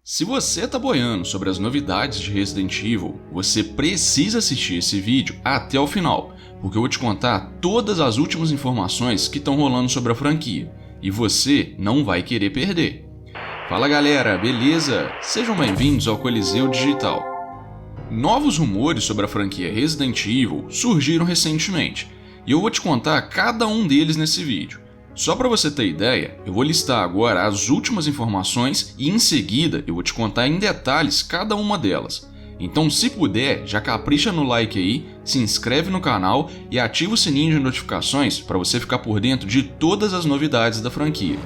Se você está boiando sobre as novidades de Resident Evil, você precisa assistir esse vídeo até o final, porque eu vou te contar todas as últimas informações que estão rolando sobre a franquia, e você não vai querer perder. Fala galera, beleza? Sejam bem-vindos ao Coliseu Digital. Novos rumores sobre a franquia Resident Evil surgiram recentemente, e eu vou te contar cada um deles nesse vídeo. Só para você ter ideia, eu vou listar agora as últimas informações e em seguida eu vou te contar em detalhes cada uma delas. Então, se puder, já capricha no like aí, se inscreve no canal e ativa o sininho de notificações para você ficar por dentro de todas as novidades da franquia.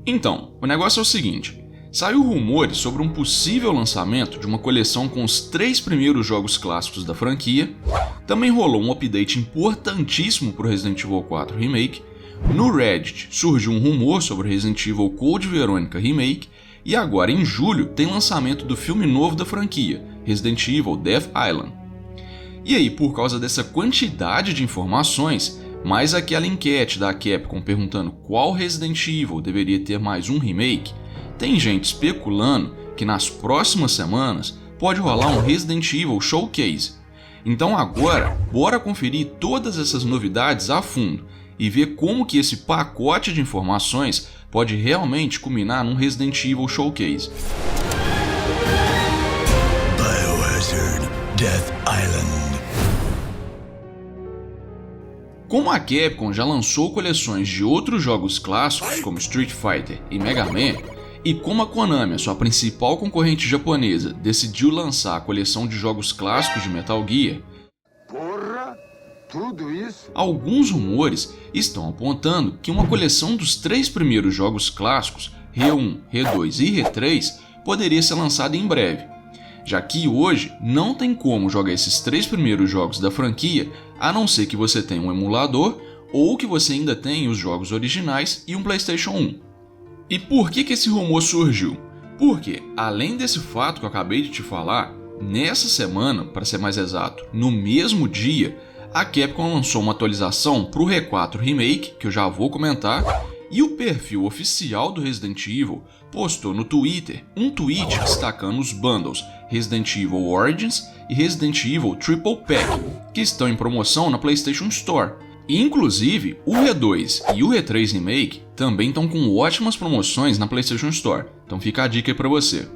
Então, o negócio é o seguinte, saiu rumores sobre um possível lançamento de uma coleção com os 3 primeiros jogos clássicos da franquia. Também rolou um update importantíssimo para o Resident Evil 4 Remake. No Reddit surgiu um rumor sobre o Resident Evil Code Veronica Remake. E agora em julho tem lançamento do filme novo da franquia, Resident Evil Death Island. E aí, por causa dessa quantidade de informações, mais aquela enquete da Capcom perguntando qual Resident Evil deveria ter mais um remake, tem gente especulando que nas próximas semanas pode rolar um Resident Evil Showcase. Então agora, bora conferir todas essas novidades a fundo e ver como que esse pacote de informações pode realmente culminar num Resident Evil Showcase. Biohazard Death Island. Como a Capcom já lançou coleções de outros jogos clássicos como Street Fighter e Mega Man, e como a Konami, a sua principal concorrente japonesa, decidiu lançar a coleção de jogos clássicos de Metal Gear, tudo isso? Alguns rumores estão apontando que uma coleção dos 3 primeiros jogos clássicos, Re1, Re2 e Re3, poderia ser lançada em breve, já que hoje não tem como jogar esses 3 primeiros jogos da franquia a não ser que você tenha um emulador ou que você ainda tenha os jogos originais e um PlayStation 1. E por que esse rumor surgiu? Porque, além desse fato que eu acabei de te falar, nessa semana, para ser mais exato, no mesmo dia, a Capcom lançou uma atualização para o Re4 Remake, que eu já vou comentar, e o perfil oficial do Resident Evil postou no Twitter um tweet destacando os bundles Resident Evil Origins e Resident Evil Triple Pack, que estão em promoção na PlayStation Store. Inclusive, o Re2 e o Re3 Remake também estão com ótimas promoções na PlayStation Store, então fica a dica aí pra você.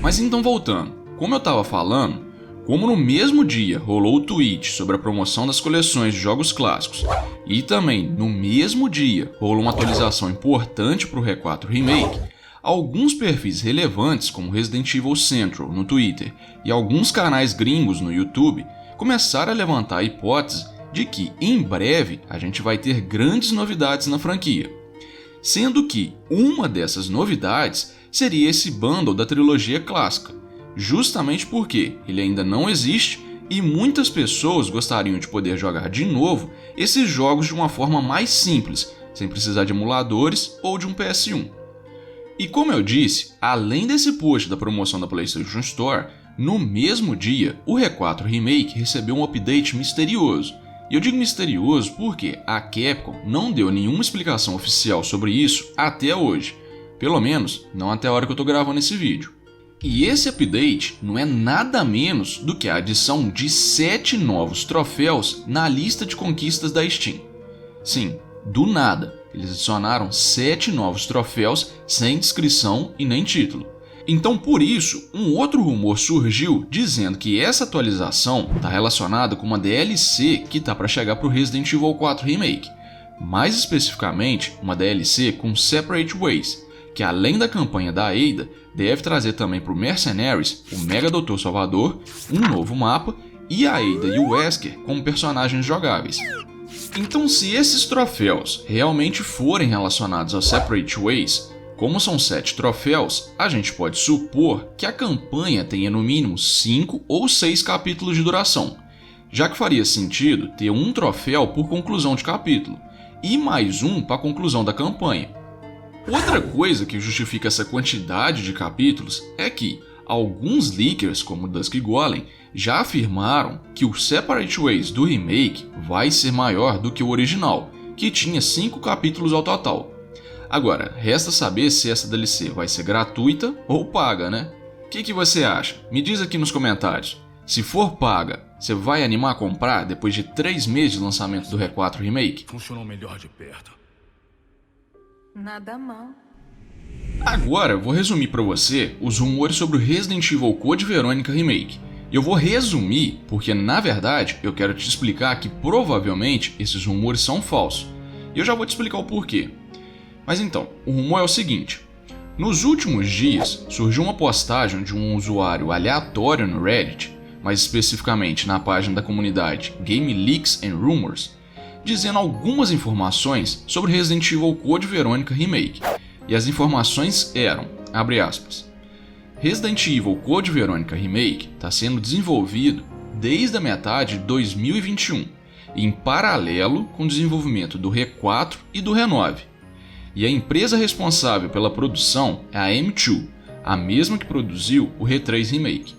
Mas então voltando, como eu estava falando, como no mesmo dia rolou o tweet sobre a promoção das coleções de jogos clássicos e também no mesmo dia rolou uma atualização importante para o Re4 Remake, alguns perfis relevantes como Resident Evil Central no Twitter e alguns canais gringos no YouTube começaram a levantar a hipótese de que, em breve, a gente vai ter grandes novidades na franquia. Sendo que uma dessas novidades seria esse bundle da trilogia clássica, justamente porque ele ainda não existe e muitas pessoas gostariam de poder jogar de novo esses jogos de uma forma mais simples, sem precisar de emuladores ou de um PS1. E como eu disse, além desse post da promoção da PlayStation Store, no mesmo dia, o Re4 Remake recebeu um update misterioso. E eu digo misterioso porque a Capcom não deu nenhuma explicação oficial sobre isso até hoje, pelo menos não até a hora que eu estou gravando esse vídeo. E esse update não é nada menos do que a adição de 7 novos troféus na lista de conquistas da Steam. Sim, do nada, eles adicionaram 7 novos troféus sem descrição e nem título. Então por isso, um outro rumor surgiu dizendo que essa atualização está relacionada com uma DLC que está para chegar para o Resident Evil 4 Remake. Mais especificamente, uma DLC com Separate Ways, que além da campanha da Ada, deve trazer também para o Mercenaries o Mega Dr. Salvador, um novo mapa e a Ada e o Wesker como personagens jogáveis. Então se esses troféus realmente forem relacionados ao Separate Ways, como são 7 troféus, a gente pode supor que a campanha tenha no mínimo 5 ou 6 capítulos de duração, já que faria sentido ter um troféu por conclusão de capítulo, e mais um para a conclusão da campanha. Outra coisa que justifica essa quantidade de capítulos é que alguns leakers, como Dusk Golem, já afirmaram que o Separate Ways do remake vai ser maior do que o original, que tinha 5 capítulos ao total. Agora, resta saber se essa DLC vai ser gratuita ou paga, né? O que você acha? Me diz aqui nos comentários. Se for paga, você vai animar a comprar depois de 3 meses de lançamento do R4 Remake? Funcionou melhor de perto. Nada mal. Agora eu vou resumir para você os rumores sobre o Resident Evil Code Verônica Remake. Eu vou resumir porque, na verdade, eu quero te explicar que provavelmente esses rumores são falsos. E eu já vou te explicar o porquê. Mas então, o rumor é o seguinte. Nos últimos dias, surgiu uma postagem de um usuário aleatório no Reddit, mais especificamente na página da comunidade Game Leaks and Rumors, dizendo algumas informações sobre Resident Evil Code Verônica Remake. E as informações eram, abre aspas, Resident Evil Code Verônica Remake está sendo desenvolvido desde a metade de 2021, em paralelo com o desenvolvimento do R4 e do R9. E a empresa responsável pela produção é a M2, a mesma que produziu o R3 Remake.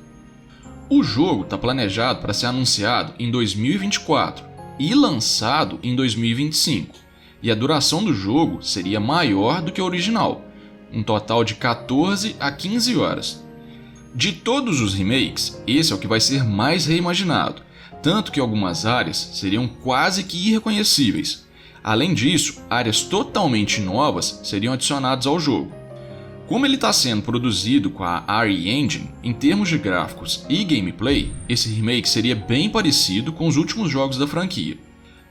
O jogo está planejado para ser anunciado em 2024 e lançado em 2025, e a duração do jogo seria maior do que a original, um total de 14 a 15 horas. De todos os remakes, esse é o que vai ser mais reimaginado, tanto que algumas áreas seriam quase que irreconhecíveis. Além disso, áreas totalmente novas seriam adicionadas ao jogo. Como ele está sendo produzido com a RE Engine, em termos de gráficos e gameplay, esse remake seria bem parecido com os últimos jogos da franquia.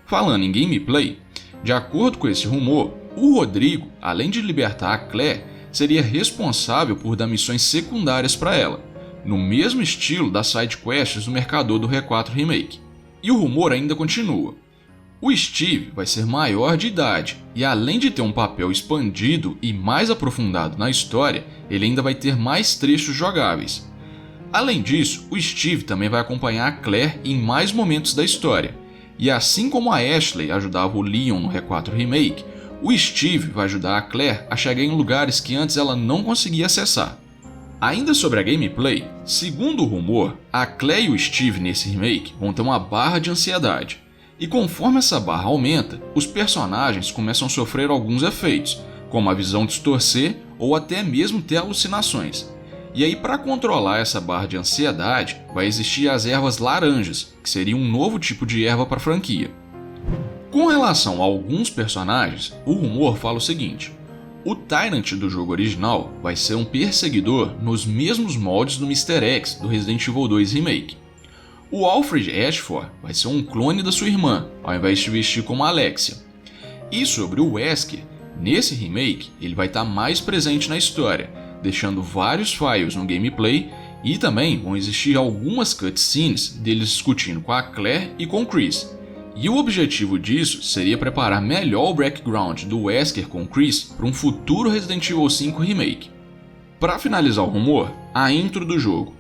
Falando em gameplay, de acordo com esse rumor, o Rodrigo, além de libertar a Claire, seria responsável por dar missões secundárias para ela, no mesmo estilo das sidequests do Mercador do R4 Remake. E o rumor ainda continua. O Steve vai ser maior de idade e, além de ter um papel expandido e mais aprofundado na história, ele ainda vai ter mais trechos jogáveis. Além disso, o Steve também vai acompanhar a Claire em mais momentos da história. E assim como a Ashley ajudava o Leon no R4 Remake, o Steve vai ajudar a Claire a chegar em lugares que antes ela não conseguia acessar. Ainda sobre a gameplay, segundo o rumor, a Claire e o Steve nesse remake vão ter uma barra de ansiedade. E conforme essa barra aumenta, os personagens começam a sofrer alguns efeitos, como a visão distorcer ou até mesmo ter alucinações. E aí, para controlar essa barra de ansiedade, vai existir as ervas laranjas, que seria um novo tipo de erva para a franquia. Com relação a alguns personagens, o rumor fala o seguinte: o Tyrant do jogo original vai ser um perseguidor nos mesmos moldes do Mr. X do Resident Evil 2 Remake. O Alfred Ashford vai ser um clone da sua irmã, ao invés de vestir como Alexia. E sobre o Wesker, nesse remake ele vai estar mais presente na história, deixando vários files no gameplay, e também vão existir algumas cutscenes deles discutindo com a Claire e com o Chris. E o objetivo disso seria preparar melhor o background do Wesker com o Chris para um futuro Resident Evil 5 Remake. Para finalizar o rumor, a intro do jogo.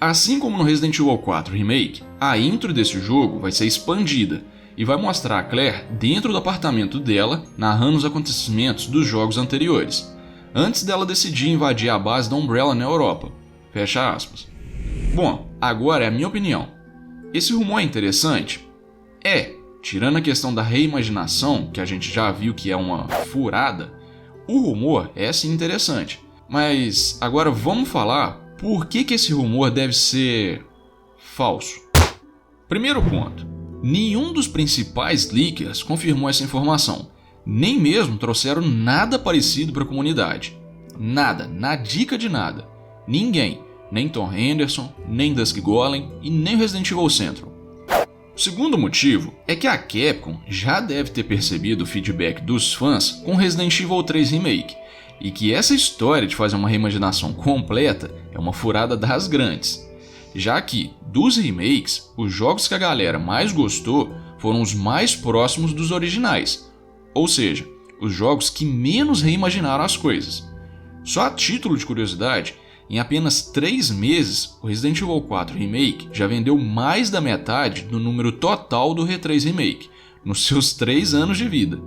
Assim como no Resident Evil 4 Remake, a intro desse jogo vai ser expandida e vai mostrar a Claire dentro do apartamento dela, narrando os acontecimentos dos jogos anteriores, antes dela decidir invadir a base da Umbrella na Europa. Fecha aspas. Bom, agora é a minha opinião. Esse rumor é interessante? É, tirando a questão da reimaginação, que a gente já viu que é uma furada, o rumor é sim interessante. Mas agora vamos falar por que esse rumor deve ser falso. Primeiro ponto, nenhum dos principais leakers confirmou essa informação, nem mesmo trouxeram nada parecido para a comunidade. Nada, na dica de nada. Ninguém, nem Tom Henderson, nem Dusk Golem e nem Resident Evil Central. O segundo motivo é que a Capcom já deve ter percebido o feedback dos fãs com Resident Evil 3 Remake, e que essa história de fazer uma reimaginação completa é uma furada das grandes, já que, dos remakes, os jogos que a galera mais gostou foram os mais próximos dos originais, ou seja, os jogos que menos reimaginaram as coisas. Só a título de curiosidade, em apenas 3 meses, o Resident Evil 4 Remake já vendeu mais da metade do número total do R3 Remake, nos seus 3 anos de vida.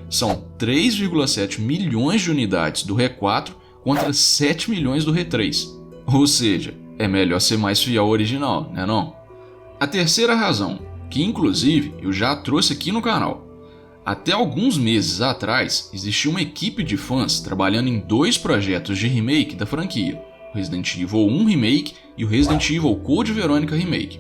São 3,7 milhões de unidades do R4 contra 7 milhões do R3. Ou seja, é melhor ser mais fiel ao original, né não? A terceira razão, que inclusive eu já trouxe aqui no canal. Até alguns meses atrás, existia uma equipe de fãs trabalhando em 2 projetos de remake da franquia, o Resident Evil 1 Remake e o Resident Evil Code Veronica Remake.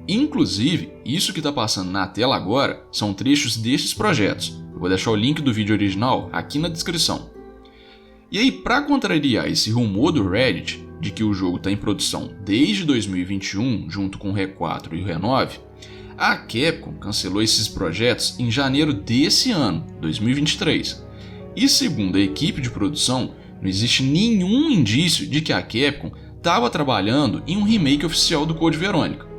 Inclusive, isso que está passando na tela agora são trechos desses projetos. Eu vou deixar o link do vídeo original aqui na descrição. E aí, para contrariar esse rumor do Reddit de que o jogo está em produção desde 2021, junto com o RE4 e o RE9, a Capcom cancelou esses projetos em janeiro desse ano, 2023. E segundo a equipe de produção, não existe nenhum indício de que a Capcom estava trabalhando em um remake oficial do Code Veronica.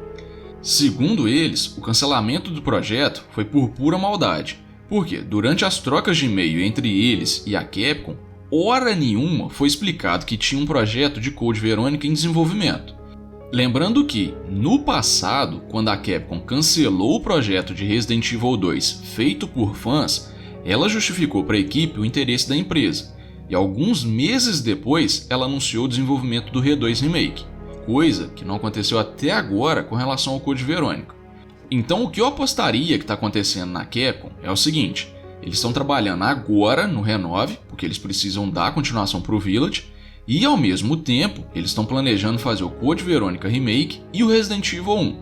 Segundo eles, o cancelamento do projeto foi por pura maldade, porque durante as trocas de e-mail entre eles e a Capcom, hora nenhuma foi explicado que tinha um projeto de Code Veronica em desenvolvimento. Lembrando que, no passado, quando a Capcom cancelou o projeto de Resident Evil 2 feito por fãs, ela justificou para a equipe o interesse da empresa, e alguns meses depois ela anunciou o desenvolvimento do RE2 Remake. Coisa que não aconteceu até agora com relação ao Code Veronica. Então o que eu apostaria que está acontecendo na Capcom é o seguinte: eles estão trabalhando agora no RE9, porque eles precisam dar continuação para o Village, e ao mesmo tempo eles estão planejando fazer o Code Veronica Remake e o Resident Evil 1.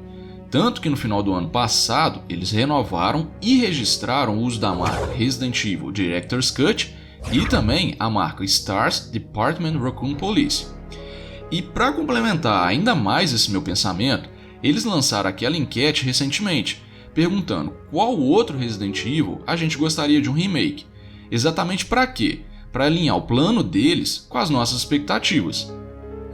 Tanto que no final do ano passado eles renovaram e registraram o uso da marca Resident Evil Director's Cut e também a marca Stars Department Raccoon Police. E para complementar ainda mais esse meu pensamento, eles lançaram aquela enquete recentemente, perguntando qual outro Resident Evil a gente gostaria de um remake. Exatamente para quê? Para alinhar o plano deles com as nossas expectativas.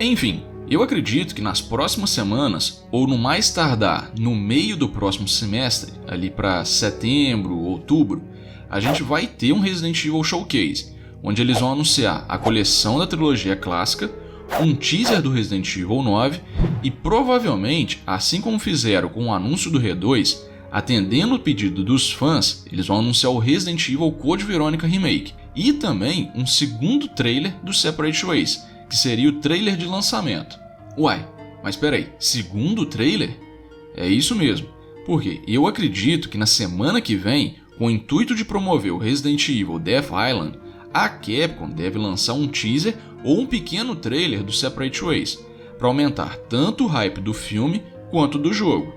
Enfim, eu acredito que nas próximas semanas, ou no mais tardar no meio do próximo semestre, ali para setembro, outubro, a gente vai ter um Resident Evil Showcase, onde eles vão anunciar a coleção da trilogia clássica, um teaser do Resident Evil 9 e provavelmente, assim como fizeram com o anúncio do RE2, atendendo o pedido dos fãs, eles vão anunciar o Resident Evil Code Veronica Remake e também um segundo trailer do Separate Ways, que seria o trailer de lançamento. Uai, mas peraí, segundo trailer? É isso mesmo, porque eu acredito que na semana que vem, com o intuito de promover o Resident Evil Death Island, a Capcom deve lançar um teaser ou um pequeno trailer do Separate Ways, para aumentar tanto o hype do filme quanto do jogo.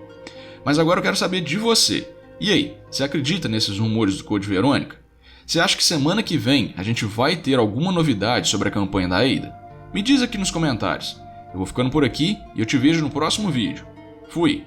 Mas agora eu quero saber de você. E aí, você acredita nesses rumores do Code Veronica? Você acha que semana que vem a gente vai ter alguma novidade sobre a campanha da Ada? Me diz aqui nos comentários. Eu vou ficando por aqui e eu te vejo no próximo vídeo. Fui!